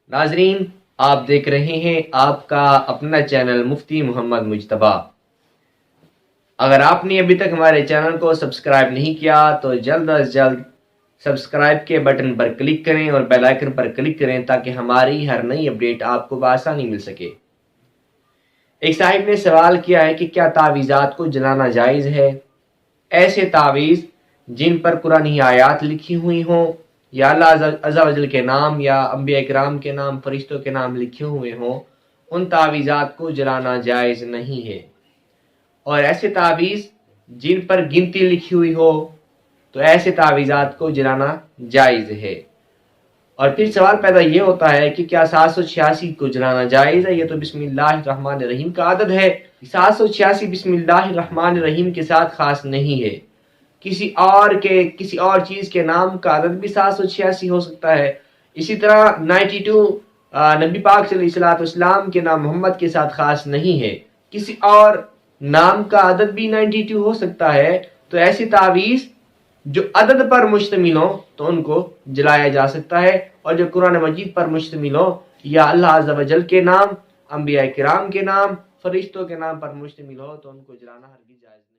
ناظرین، آپ دیکھ رہے ہیں آپ کا اپنا چینل مفتی محمد مجتبیٰ۔ اگر آپ نے ابھی تک ہمارے چینل کو سبسکرائب نہیں کیا تو جلد از جلد سبسکرائب کے بٹن پر کلک کریں اور بیل آئیکن پر کلک کریں تاکہ ہماری ہر نئی اپڈیٹ آپ کو بآسانی مل سکے۔ ایک صاحب نے سوال کیا ہے کہ کیا تعویذات کو جلانا جائز ہے؟ ایسے تعویذ جن پر قرآنی آیات لکھی ہوئی ہوں یا اللہ عز و جل کے نام یا انبیاء کرام کے نام، فرشتوں کے نام لکھے ہوئے ہوں، ان تعویذات کو جلانا جائز نہیں ہے۔ اور ایسے تعویذ جن پر گنتی لکھی ہوئی ہو تو ایسے تعویذات کو جلانا جائز ہے۔ اور پھر سوال پیدا یہ ہوتا ہے کہ کیا 786 کو جلانا جائز ہے؟ یہ تو بسم اللہ الرحمن الرحیم کا عدد ہے۔ 786 بسم اللہ الرحمن الرحیم کے ساتھ خاص نہیں ہے۔ کسی اور چیز کے نام کا عدد بھی 786 ہو سکتا ہے۔ اسی طرح 92 نبی پاک صلی اللہ علیہ وسلم کے نام محمد کے ساتھ خاص نہیں ہے۔ کسی اور نام کا عدد بھی 92 ہو سکتا ہے۔ تو ایسی تعویذ جو عدد پر مشتمل ہو تو ان کو جلایا جا سکتا ہے، اور جو قرآن مجید پر مشتمل ہو یا اللہ عز و جل کے نام، انبیاء کرام کے نام، فرشتوں کے نام پر مشتمل ہو تو ان کو جلانا ہرگز جائز نہیں۔